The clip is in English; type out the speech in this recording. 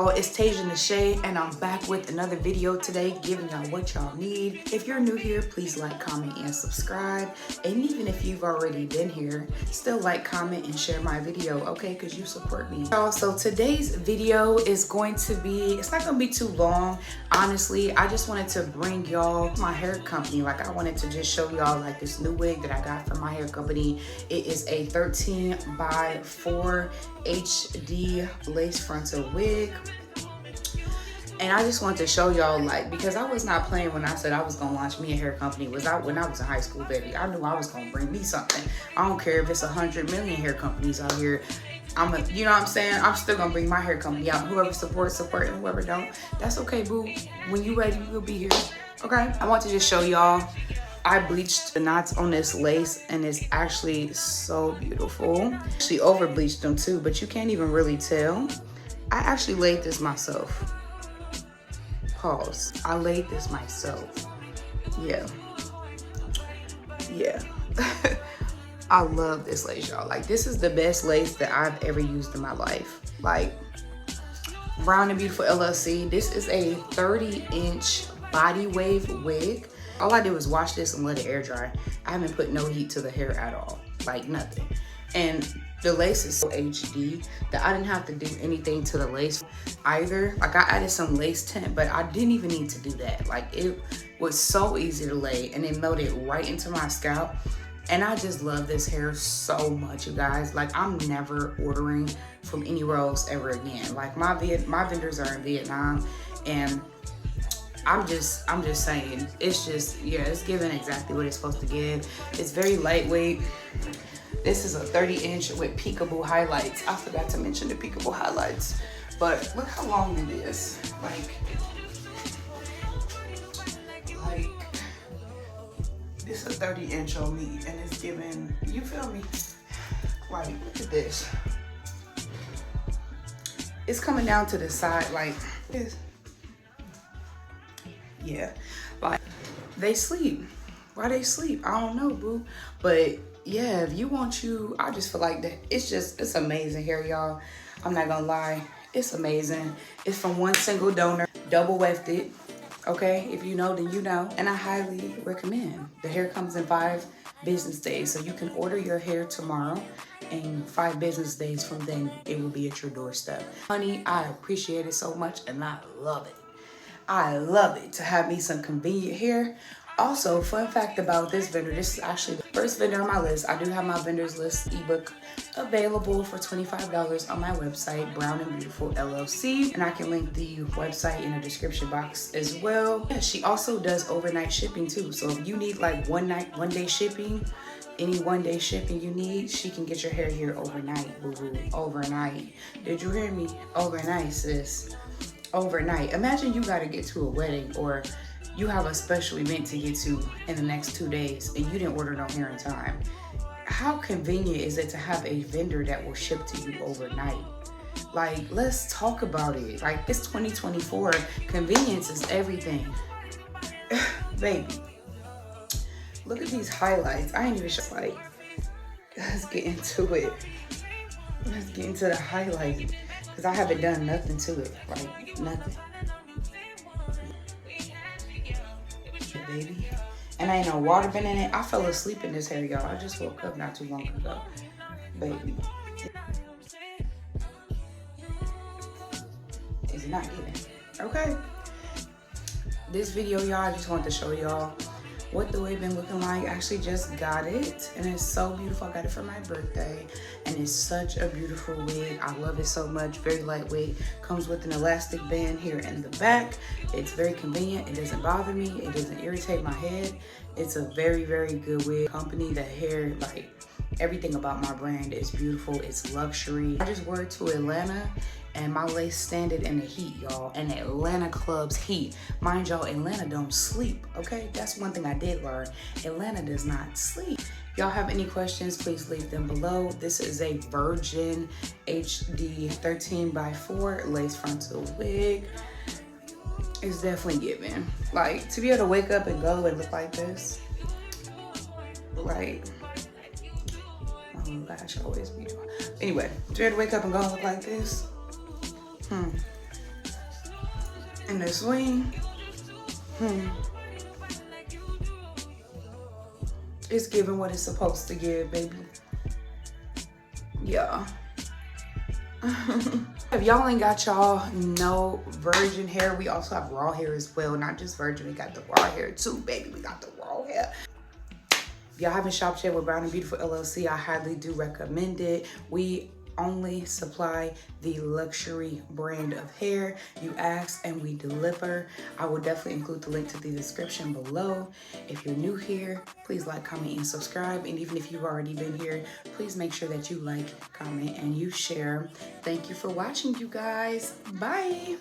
y'all, it's Teajae Nashae, and I'm back with another video today, giving y'all what y'all need. If you're new here, please like, comment, and subscribe. And even if you've already been here, still like, comment, and share my video, okay? Because you support me. So today's video is going to be, it's not gonna be too long. Honestly, I just wanted to bring y'all my hair company. Like, I wanted to just show y'all like this new wig that I got from my hair company. It is a 13 by 4 HD lace frontal wig, and I just wanted to show y'all, like, because I was not playing when I said I was gonna launch me a hair company. When I was in high school, baby, I knew I was gonna bring me something. I don't care if it's 100 million hair companies out here. You know what I'm saying? I'm still gonna bring my hair company out. Whoever supports, support, and whoever don't, that's okay, boo. When you ready, you'll be here. Okay? I want to just show y'all. I bleached the knots on this lace, and it's actually so beautiful. Actually over bleached them too, but you can't even really tell. I actually laid this myself. Pause. I laid this myself. Yeah. I love this lace, y'all. Like, this is the best lace that I've ever used in my life. Like, Brown and Beautiful LLC. This is a 30-inch body wave wig. All I did was wash this and let it air dry. I haven't put no heat to the hair at all, like nothing. And the lace is so HD that I didn't have to do anything to the lace either. Like, I added some lace tint, but I didn't even need to do that. Like, it was so easy to lay, and it melted right into my scalp. And I just love this hair so much, you guys. Like, I'm never ordering from anywhere else ever again. Like, my vendors are in Vietnam, and I'm just saying, it's just, yeah, it's giving exactly what it's supposed to give. It's very lightweight. This is a 30-inch with peekaboo highlights. I forgot to mention the peekaboo highlights, but look how long it is. Like this is a 30-inch on me, and it's giving, you feel me? Like, look at this. It's coming down to the side like this. Yeah, like, they sleep. Why they sleep? I don't know, boo. But yeah, if you want I just feel like that. It's amazing hair, y'all. I'm not gonna lie. It's amazing. It's from one single donor, double wefted. Okay, if you know, then you know. And I highly recommend. The hair comes in 5 business days. So you can order your hair tomorrow, and 5 business days from then, it will be at your doorstep. Honey, I appreciate it so much, and I love it. I love it to have me some convenient hair. Also, fun fact about this vendor, this is actually the first vendor on my list. I do have my vendors list ebook available for $25 on my website, Brown and Beautiful LLC. And I can link the website in the description box as well. Yeah, she also does overnight shipping too. So if you need like one day shipping, any one-day shipping you need, she can get your hair here overnight, boo-boo. Overnight. Did you hear me? Overnight, sis. Overnight. Imagine you gotta get to a wedding, or you have a special event to get to in the next 2 days, and you didn't order no hair in time. How convenient is it to have a vendor that will ship to you overnight? Like, let's talk about it. Like, it's 2024. Convenience is everything. Baby, look at these highlights. I ain't even sure. Like, let's get into it. Let's get into the highlight, because I haven't done nothing to it. Like, nothing. Baby. And ain't no water been in it. I fell asleep in this hair, y'all. I just woke up not too long ago. Baby. It's not giving. Okay. This video, y'all, I just wanted to show y'all what the wig been looking like. I actually just got it, and it's so beautiful. I got it for my birthday, and it's such a beautiful wig. I love it so much. Very lightweight. Comes with an elastic band here in the back. It's very convenient. It doesn't bother me. It doesn't irritate my head. It's a very, very good wig company. The hair, like, everything about my brand is beautiful. It's luxury. I just wore it to Atlanta, and my lace standed in the heat, y'all. And Atlanta clubs heat. Mind y'all, Atlanta don't sleep, okay? That's one thing I did learn. Atlanta does not sleep. Y'all have any questions, please leave them below. This is a Virgin HD 13 by 4 lace frontal wig. It's definitely giving. Like, to be able to wake up and go and look like this, like, oh my gosh, always beautiful. Anyway, to be able to wake up and go and look like this, And the swing, it's giving what it's supposed to give, baby. Yeah. If y'all ain't got y'all no virgin hair, we also have raw hair as well. Not just virgin, we got the raw hair too, baby. We got the raw hair. If y'all haven't shopped yet with Brown and Beautiful LLC, I highly do recommend it. We only supply the luxury brand of hair. You ask and we deliver. I will definitely include the link to the description below. If you're new here, please like, comment, and subscribe. And even if you've already been here, please make sure that you like, comment, and you share. Thank you for watching, you guys. Bye.